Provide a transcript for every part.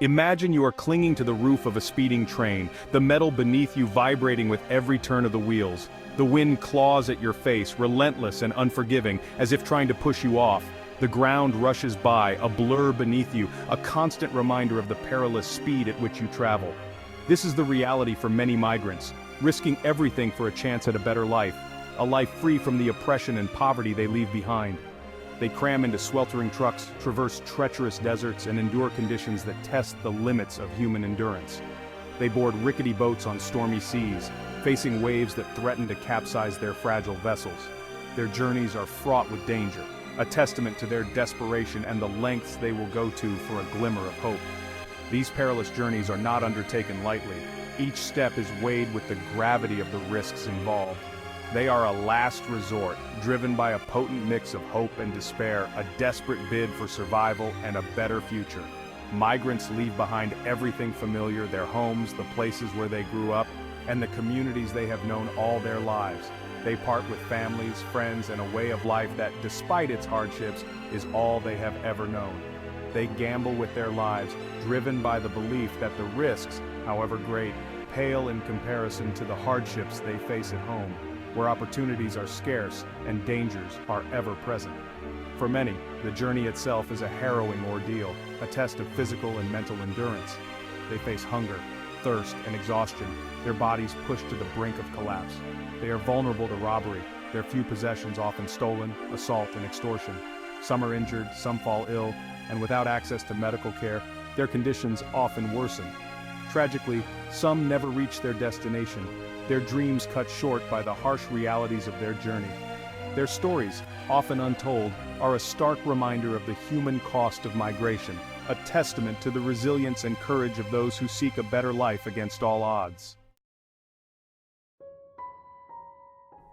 Imagine you are clinging to the roof of a speeding train, the metal beneath you vibrating with every turn of the wheels. The wind claws at your face, relentless and unforgiving, as if trying to push you off. The ground rushes by, a blur beneath you, a constant reminder of the perilous speed at which you travel. This is the reality for many migrants, risking everything for a chance at a better life, a life free from the oppression and poverty they leave behind. They cram into sweltering trucks, traverse treacherous deserts, and endure conditions that test the limits of human endurance. They board rickety boats on stormy seas, facing waves that threaten to capsize their fragile vessels. Their journeys are fraught with danger, a testament to their desperation and the lengths they will go to for a glimmer of hope. These perilous journeys are not undertaken lightly. Each step is weighed with the gravity of the risks involved. They are a last resort, driven by a potent mix of hope and despair, a desperate bid for survival and a better future. Migrants leave behind everything familiar, their homes, the places where they grew up, and the communities they have known all their lives. They part with families, friends, and a way of life that, despite its hardships, is all they have ever known. They gamble with their lives, driven by the belief that the risks, however great, pale in comparison to the hardships they face at home, where opportunities are scarce and dangers are ever present. For many, the journey itself is a harrowing ordeal, a test of physical and mental endurance. They face hunger, thirst, and exhaustion, their bodies pushed to the brink of collapse. They are vulnerable to robbery, their few possessions often stolen, assault, and extortion. Some are injured, some fall ill, and without access to medical care, their conditions often worsen. Tragically, some never reach their destination, their dreams cut short by the harsh realities of their journey. Their stories, often untold, are a stark reminder of the human cost of migration, a testament to the resilience and courage of those who seek a better life against all odds.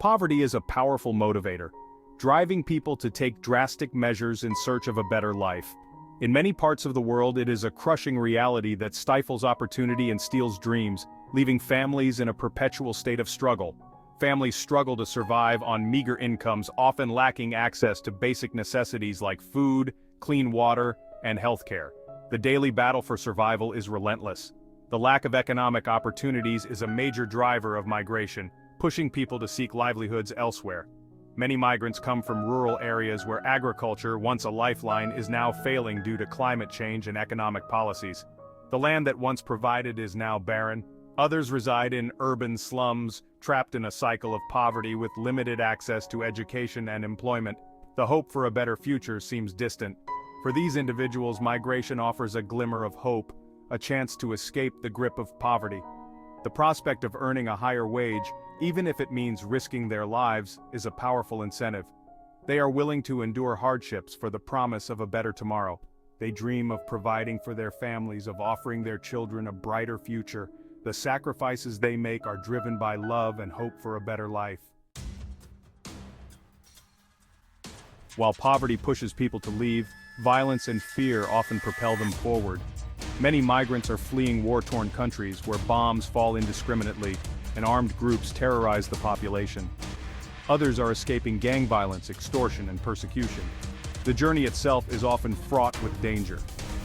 Poverty is a powerful motivator, driving people to take drastic measures in search of a better life. In many parts of the world, it is a crushing reality that stifles opportunity and steals dreams, leaving families in a perpetual state of struggle. Families struggle to survive on meager incomes, often lacking access to basic necessities like food, clean water, and healthcare. The daily battle for survival is relentless. The lack of economic opportunities is a major driver of migration, pushing people to seek livelihoods elsewhere. Many migrants come from rural areas where agriculture, once a lifeline, is now failing due to climate change and economic policies. The land that once provided is now barren. Others reside in urban slums, trapped in a cycle of poverty with limited access to education and employment. The hope for a better future seems distant. For these individuals, migration offers a glimmer of hope, a chance to escape the grip of poverty. The prospect of earning a higher wage, even if it means risking their lives, is a powerful incentive. They are willing to endure hardships for the promise of a better tomorrow. They dream of providing for their families, of offering their children a brighter future. The sacrifices they make are driven by love and hope for a better life. While poverty pushes people to leave, violence and fear often propel them forward. Many migrants are fleeing war-torn countries where bombs fall indiscriminately and armed groups terrorize the population. Others are escaping gang violence, extortion, and persecution. The journey itself is often fraught with danger.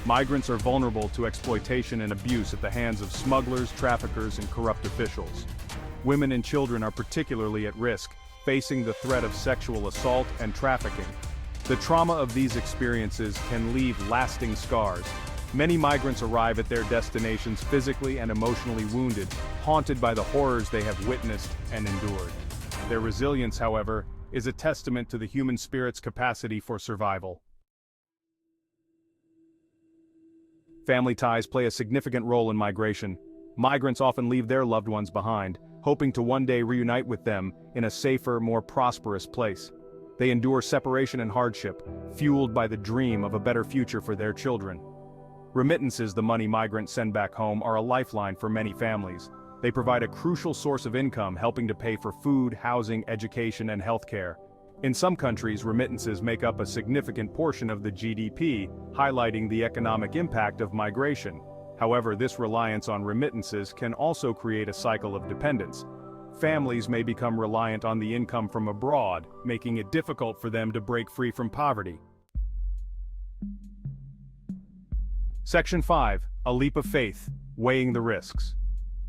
Migrants are vulnerable to exploitation and abuse at the hands of smugglers, traffickers, and corrupt officials. Women and children are particularly at risk, facing the threat of sexual assault and trafficking. The trauma of these experiences can leave lasting scars. Many migrants arrive at their destinations physically and emotionally wounded, haunted by the horrors they have witnessed and endured. Their resilience, however, is a testament to the human spirit's capacity for survival. Family ties play a significant role in migration. Migrants often leave their loved ones behind, hoping to one day reunite with them in a safer, more prosperous place. They endure separation and hardship, fueled by the dream of a better future for their children. Remittances, the money migrants send back home, are a lifeline for many families. They provide a crucial source of income, helping to pay for food, housing, education, and healthcare. In some countries, remittances make up a significant portion of the GDP, highlighting the economic impact of migration. However, this reliance on remittances can also create a cycle of dependence. Families may become reliant on the income from abroad, making it difficult for them to break free from poverty. Section 5. A leap of faith, weighing the risks.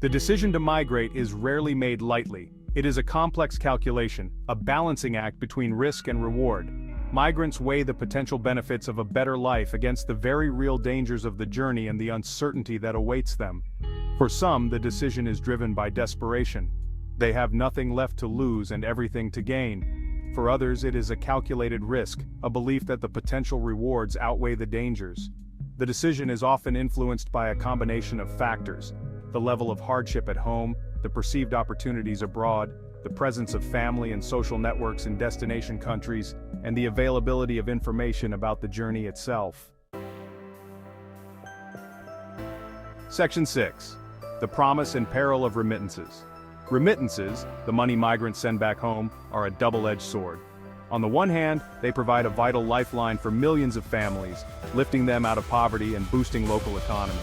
The decision to migrate is rarely made lightly. It is a complex calculation, a balancing act between risk and reward. Migrants weigh the potential benefits of a better life against the very real dangers of the journey and the uncertainty that awaits them. For some, the decision is driven by desperation. They have nothing left to lose and everything to gain. For others, it is a calculated risk, a belief that the potential rewards outweigh the dangers. The decision is often influenced by a combination of factors: the level of hardship at home, the perceived opportunities abroad, the presence of family and social networks in destination countries, and the availability of information about the journey itself. Section 6. The promise and peril of remittances. Remittances, the money migrants send back home, are a double-edged sword. On the one hand, they provide a vital lifeline for millions of families, lifting them out of poverty and boosting local economies.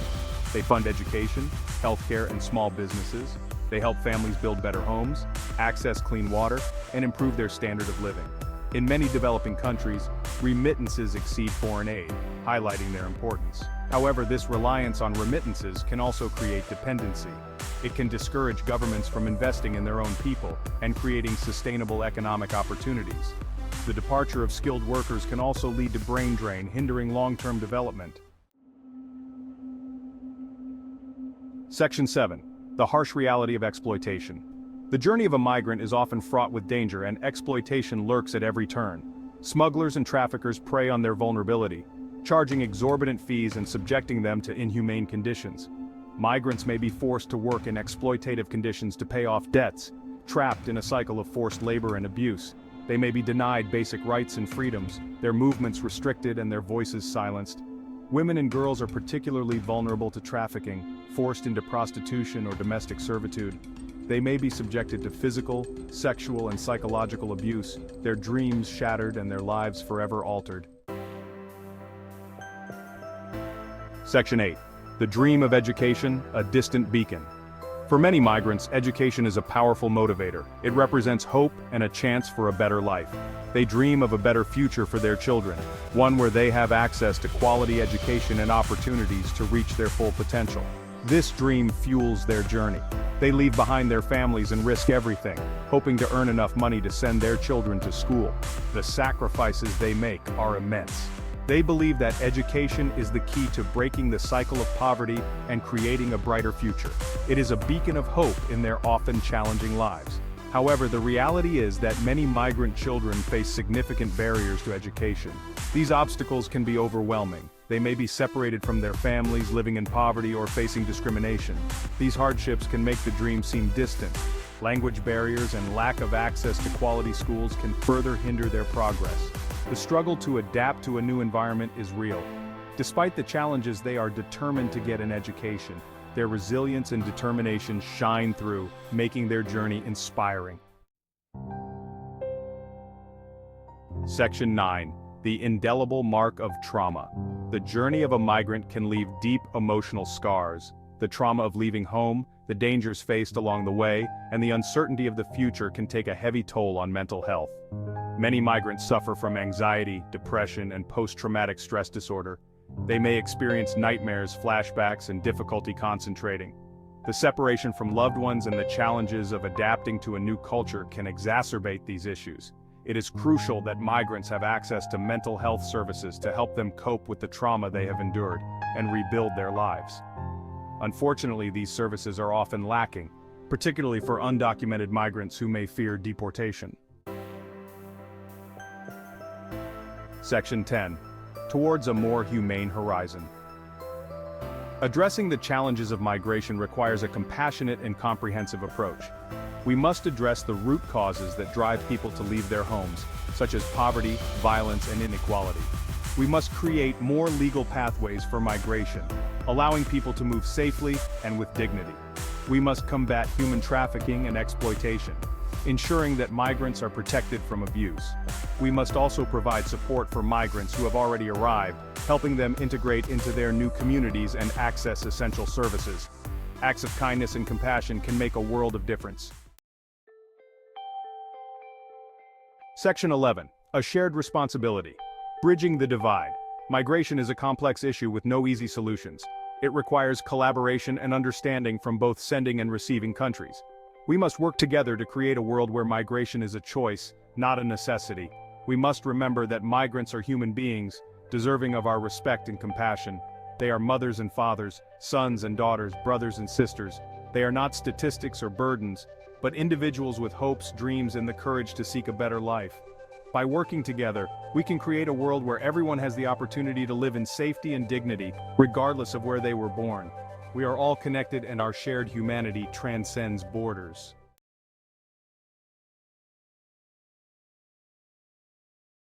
They fund education, healthcare, and small businesses. They help families build better homes, access clean water, and improve their standard of living. In many developing countries, remittances exceed foreign aid, highlighting their importance. However, this reliance on remittances can also create dependency. It can discourage governments from investing in their own people and creating sustainable economic opportunities. The departure of skilled workers can also lead to brain drain, hindering long-term development. Section 7. The harsh reality of exploitation. The journey of a migrant is often fraught with danger, and exploitation lurks at every turn. Smugglers and traffickers prey on their vulnerability, charging exorbitant fees and subjecting them to inhumane conditions. Migrants may be forced to work in exploitative conditions to pay off debts, trapped in a cycle of forced labor and abuse. They may be denied basic rights and freedoms, their movements restricted and their voices silenced. Women and girls are particularly vulnerable to trafficking, forced into prostitution or domestic servitude. They may be subjected to physical, sexual, and psychological abuse, their dreams shattered and their lives forever altered. Section 8. The dream of education, a distant beacon. For many migrants, education is a powerful motivator. It represents hope and a chance for a better life. They dream of a better future for their children, one where they have access to quality education and opportunities to reach their full potential. This dream fuels their journey. They leave behind their families and risk everything, hoping to earn enough money to send their children to school. The sacrifices they make are immense. They believe that education is the key to breaking the cycle of poverty and creating a brighter future. It is a beacon of hope in their often challenging lives. However, the reality is that many migrant children face significant barriers to education. These obstacles can be overwhelming. They may be separated from their families, living in poverty, or facing discrimination. These hardships can make the dream seem distant. Language barriers and lack of access to quality schools can further hinder their progress. The struggle to adapt to a new environment is real. Despite the challenges, they are determined to get an education. Their resilience and determination shine through, making their journey inspiring. Section 9. The indelible mark of trauma. The journey of a migrant can leave deep emotional scars. The trauma of leaving home, the dangers faced along the way, and the uncertainty of the future can take a heavy toll on mental health. Many migrants suffer from anxiety, depression, and post-traumatic stress disorder. They may experience nightmares, flashbacks, and difficulty concentrating. The separation from loved ones and the challenges of adapting to a new culture can exacerbate these issues. It is crucial that migrants have access to mental health services to help them cope with the trauma they have endured and rebuild their lives. Unfortunately, these services are often lacking, particularly for undocumented migrants who may fear deportation. Section 10. Towards a more humane horizon. Addressing the challenges of migration requires a compassionate and comprehensive approach. We must address the root causes that drive people to leave their homes, such as poverty, violence, and inequality. We must create more legal pathways for migration, allowing people to move safely and with dignity. We must combat human trafficking and exploitation, ensuring that migrants are protected from abuse. We must also provide support for migrants who have already arrived, helping them integrate into their new communities and access essential services. Acts of kindness and compassion can make a world of difference. Section 11. A shared responsibility. Bridging the divide. Migration is a complex issue with no easy solutions. It requires collaboration and understanding from both sending and receiving countries. We must work together to create a world where migration is a choice, not a necessity. We must remember that migrants are human beings, deserving of our respect and compassion. They are mothers and fathers, sons and daughters, brothers and sisters. They are not statistics or burdens, but individuals with hopes, dreams, and the courage to seek a better life. By working together, we can create a world where everyone has the opportunity to live in safety and dignity, regardless of where they were born. We are all connected and our shared humanity transcends borders.